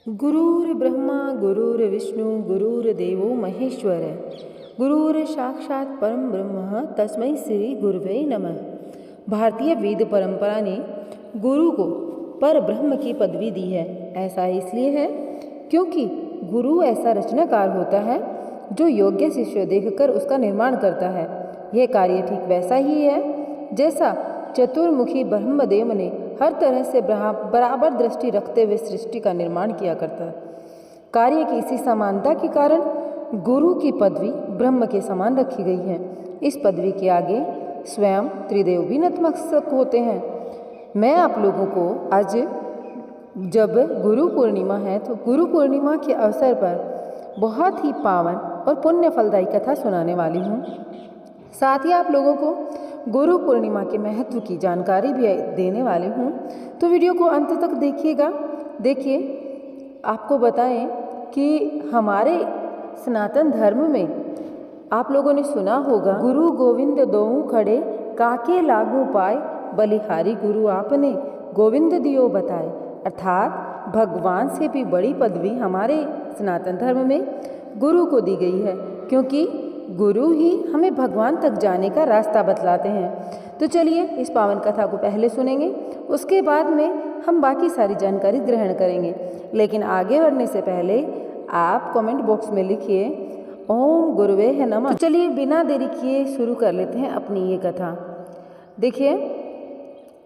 गुरुर्ब्रह्मा गुरुर्विष्णु गुरुर्देवो महेश्वर गुरुर्साक्षात् परम ब्रह्म तस्मै श्री गुरुवे नमः। भारतीय वेद परंपरा ने गुरु को पर ब्रह्म की पदवी दी है। ऐसा इसलिए है क्योंकि गुरु ऐसा रचनाकार होता है जो योग्य शिष्य देखकर उसका निर्माण करता है। यह कार्य ठीक वैसा ही है जैसा चतुर्मुखी ब्रह्मदेव ने हर तरह से बराबर दृष्टि रखते हुए सृष्टि का निर्माण किया करता है। कार्य की इसी समानता के कारण गुरु की पदवी ब्रह्म के समान रखी गई है। इस पदवी के आगे स्वयं त्रिदेव भी नतमस्तक होते हैं। मैं आप लोगों को आज जब गुरु पूर्णिमा है तो गुरु पूर्णिमा के अवसर पर बहुत ही पावन और पुण्य फलदायी कथा सुनाने वाली हूँ। साथ ही आप लोगों को गुरु पूर्णिमा के महत्व की जानकारी भी देने वाली हूँ, तो वीडियो को अंत तक देखिएगा। देखिए, आपको बताएं कि हमारे सनातन धर्म में आप लोगों ने सुना होगा, गुरु गोविंद दोऊ खड़े काके लागू पाए, बलिहारी गुरु आपने गोविंद दियो बताए। अर्थात भगवान से भी बड़ी पदवी हमारे सनातन धर्म में गुरु को दी गई है, क्योंकि गुरु ही हमें भगवान तक जाने का रास्ता बतलाते हैं। तो चलिए इस पावन कथा को पहले सुनेंगे, उसके बाद में हम बाकी सारी जानकारी ग्रहण करेंगे। लेकिन आगे बढ़ने से पहले आप कमेंट बॉक्स में लिखिए ओम गुरुवे है नमः। तो चलिए बिना देरी किए शुरू कर लेते हैं अपनी ये कथा। देखिए,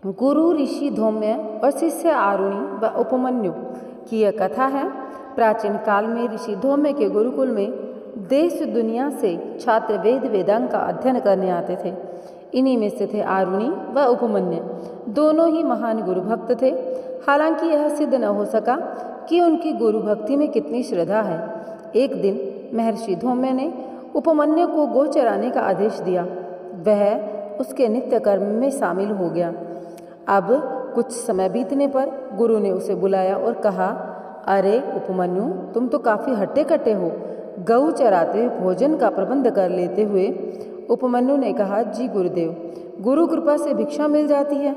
गुरु ऋषि धौम्य और शिष्य आरुणि व उपमन्यु की यह कथा है। प्राचीन काल में ऋषि धौम्य के गुरुकुल में देश दुनिया से छात्र वेद वेदांग का अध्ययन करने आते थे। इन्हीं में से थे आरुणि व उपमन्यु। दोनों ही महान गुरु भक्त थे। हालांकि यह सिद्ध न हो सका कि उनकी गुरु भक्ति में कितनी श्रद्धा है। एक दिन महर्षि धौम्य ने उपमन्यु को गौ चराने का आदेश दिया। वह उसके नित्य कर्म में शामिल हो गया। अब कुछ समय बीतने पर गुरु ने उसे बुलाया और कहा, अरे उपमन्यु, तुम तो काफ़ी हट्टे कट्टे हो। गऊ चराते हुए भोजन का प्रबंध कर लेते हुए उपमन्यु ने कहा, जी गुरुदेव, गुरु कृपा से भिक्षा मिल जाती है।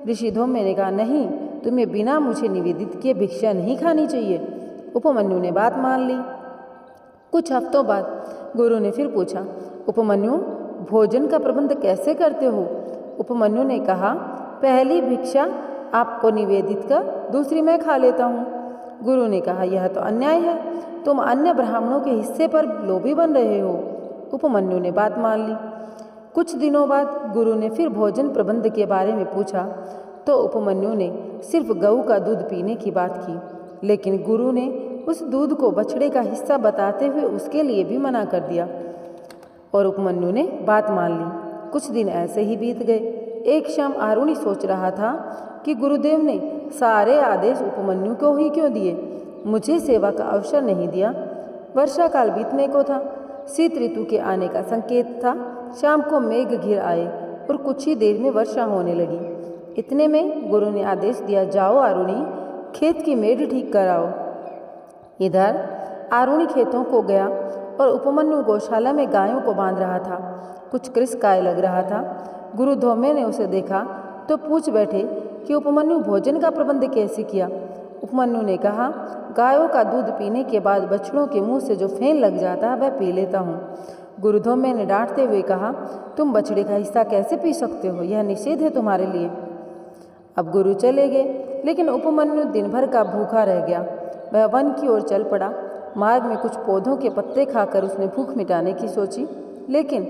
ऋषि धौम्य ने कहा, नहीं, तुम्हें बिना मुझे निवेदित किए भिक्षा नहीं खानी चाहिए। उपमन्यु ने बात मान ली। कुछ हफ्तों बाद गुरु ने फिर पूछा, उपमन्यु, भोजन का प्रबंध कैसे करते हो? उपमन्यु ने कहा, पहली भिक्षा आपको निवेदित कर दूसरी मैं खा लेता हूँ। गुरु ने कहा, यह तो अन्याय है, तुम अन्य ब्राह्मणों के हिस्से पर लोभी बन रहे हो। उपमन्यु ने बात मान ली। कुछ दिनों बाद गुरु ने फिर भोजन प्रबंध के बारे में पूछा तो उपमन्यु ने सिर्फ गऊ का दूध पीने की बात की, लेकिन गुरु ने उस दूध को बछड़े का हिस्सा बताते हुए उसके लिए भी मना कर दिया और उपमन्यु ने बात मान ली। कुछ दिन ऐसे ही बीत गए। एक शाम आरुणि सोच रहा था कि गुरुदेव ने सारे आदेश उपमन्यु को ही क्यों दिए, मुझे सेवा का अवसर नहीं दिया। वर्षा काल बीतने को था। शीत ऋतु के आने का संकेत था। शाम को मेघ घिर आए और कुछ ही देर में वर्षा होने लगी। इतने में गुरु ने आदेश दिया, जाओ आरुणि, खेत की मेड़ ठीक कराओ। इधर आरुणि खेतों को गया और उपमन्यु गौशाला में गायों को बांध रहा था। कुछ कृषकाय लग रहा था। गुरु धौम्य ने उसे देखा तो पूछ बैठे कि उपमन्यु, भोजन का प्रबंध कैसे किया? उपमन्यु ने कहा, गायों का दूध पीने के बाद बछड़ों के मुंह से जो फेन लग जाता है वह पी लेता हूँ। गुरु धौम्य ने डांटते हुए कहा, तुम बछड़े का हिस्सा कैसे पी सकते हो? यह निषेध है तुम्हारे लिए। अब गुरु चले गए, लेकिन उपमन्यु दिन भर का भूखा रह गया। वह वन की ओर चल पड़ा। मार्ग में कुछ पौधों के पत्ते खाकर उसने भूख मिटाने की सोची, लेकिन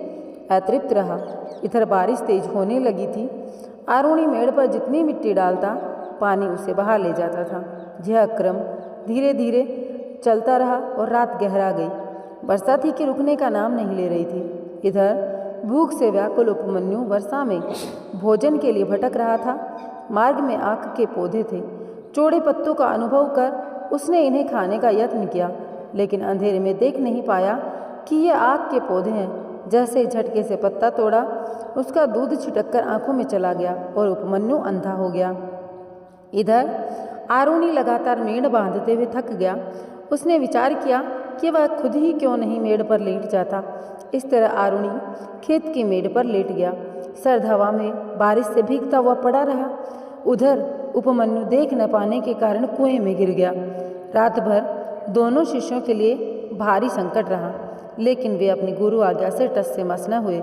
अतृप्त रहा। इधर बारिश तेज होने लगी थी। आरुणि मेड़ पर जितनी मिट्टी डालता, पानी उसे बहा ले जाता था। यह क्रम धीरे धीरे चलता रहा और रात गहरा गई। बरसात ही के रुकने का नाम नहीं ले रही थी। इधर भूख से व्याकुल उपमन्यु वर्षा में भोजन के लिए भटक रहा था। मार्ग में आक के पौधे थे। चौड़े पत्तों का अनुभव कर उसने इन्हें खाने का यत्न किया, लेकिन अंधेरे में देख नहीं पाया कि ये आक के पौधे हैं। जैसे ही झटके से पत्ता तोड़ा, उसका दूध छिटककर आंखों में चला गया और उपमन्यु अंधा हो गया। इधर आरुणि लगातार मेड़ बांधते हुए थक गया। उसने विचार किया कि वह खुद ही क्यों नहीं मेड़ पर लेट जाता। इस तरह आरुणि खेत की मेड़ पर लेट गया। सर्द हवा में बारिश से भीगता हुआ पड़ा रहा। उधर उपमन्यु देख न पाने के कारण कुएं में गिर गया। रात भर दोनों शिष्यों के लिए भारी संकट रहा, लेकिन वे अपनी गुरु आज्ञा से टस से मस न हुए।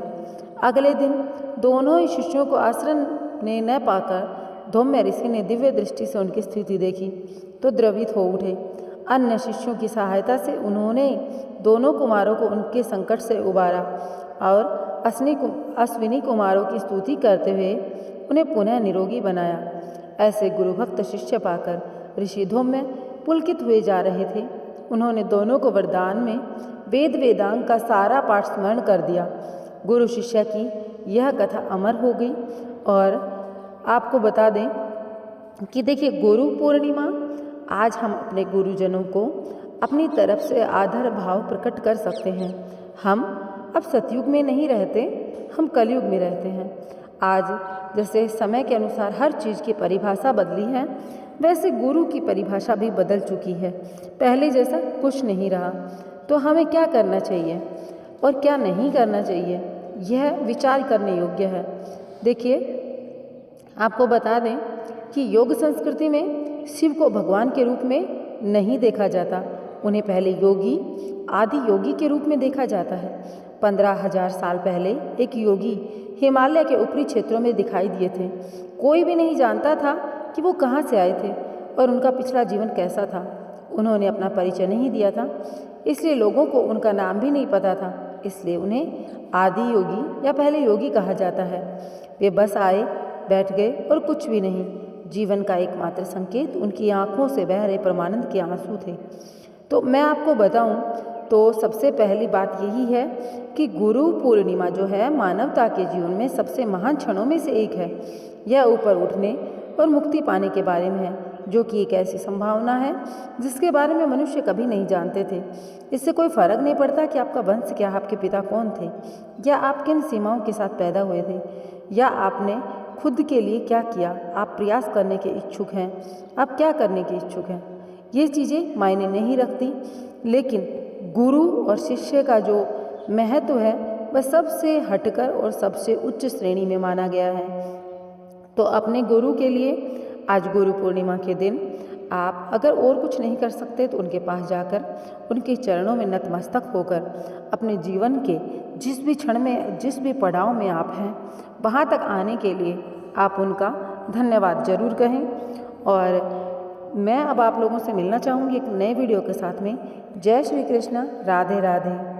अगले दिन दोनों ही शिष्यों को आश्रम ने न पाकर धौम्य ऋषि ने दिव्य दृष्टि से उनकी स्थिति देखी तो द्रवित हो उठे। अन्य शिष्यों की सहायता से उन्होंने दोनों कुमारों को उनके संकट से उबारा और अश्विनी कुमारों की स्तुति करते हुए उन्हें पुनः निरोगी बनाया। ऐसे गुरुभक्त शिष्य पाकर ऋषि धौम्य पुलकित हुए जा रहे थे। उन्होंने दोनों को वरदान में वेद वेदांग का सारा पाठ स्मरण कर दिया। गुरु शिष्य की यह कथा अमर हो गई। और आपको बता दें कि देखिए, गुरु पूर्णिमा आज हम अपने गुरुजनों को अपनी तरफ से आदर भाव प्रकट कर सकते हैं। हम अब सतयुग में नहीं रहते, हम कलयुग में रहते हैं। आज जैसे समय के अनुसार हर चीज़ की परिभाषा बदली है, वैसे गुरु की परिभाषा भी बदल चुकी है। पहले जैसा कुछ नहीं रहा। तो हमें क्या करना चाहिए और क्या नहीं करना चाहिए, यह विचार करने योग्य है। देखिए, आपको बता दें कि योग संस्कृति में शिव को भगवान के रूप में नहीं देखा जाता। उन्हें पहले योगी, आदि योगी के रूप में देखा जाता है। 15,000 साल पहले एक योगी हिमालय के ऊपरी क्षेत्रों में दिखाई दिए थे। कोई भी नहीं जानता था कि वो कहाँ से आए थे और उनका पिछला जीवन कैसा था। उन्होंने अपना परिचय नहीं दिया था, इसलिए लोगों को उनका नाम भी नहीं पता था। इसलिए उन्हें आदि योगी या पहले योगी कहा जाता है। वे बस आए, बैठ गए और कुछ भी नहीं। जीवन का एकमात्र संकेत उनकी आँखों से बह रहे परमानंद के आंसू थे। तो मैं आपको बताऊं तो सबसे पहली बात यही है कि गुरु पूर्णिमा जो है मानवता के जीवन में सबसे महान क्षणों में से एक है। यह ऊपर उठने और मुक्ति पाने के बारे में है, जो कि एक ऐसी संभावना है जिसके बारे में मनुष्य कभी नहीं जानते थे। इससे कोई फर्क नहीं पड़ता कि आपका वंश क्या, आपके पिता कौन थे, या आप किन सीमाओं के साथ पैदा हुए थे, या आपने खुद के लिए क्या किया। आप प्रयास करने के इच्छुक हैं, आप क्या करने के इच्छुक हैं, ये चीज़ें मायने नहीं रखती। लेकिन गुरु और शिष्य का जो महत्व है वह सबसे हटकर और सबसे उच्च श्रेणी में माना गया है। तो अपने गुरु के लिए आज गुरु पूर्णिमा के दिन आप अगर और कुछ नहीं कर सकते तो उनके पास जाकर उनके चरणों में नतमस्तक होकर अपने जीवन के जिस भी क्षण में, जिस भी पड़ाव में आप हैं, वहाँ तक आने के लिए आप उनका धन्यवाद जरूर कहें। और मैं अब आप लोगों से मिलना चाहूँगी एक नए वीडियो के साथ में। जय श्री कृष्ण, राधे राधे।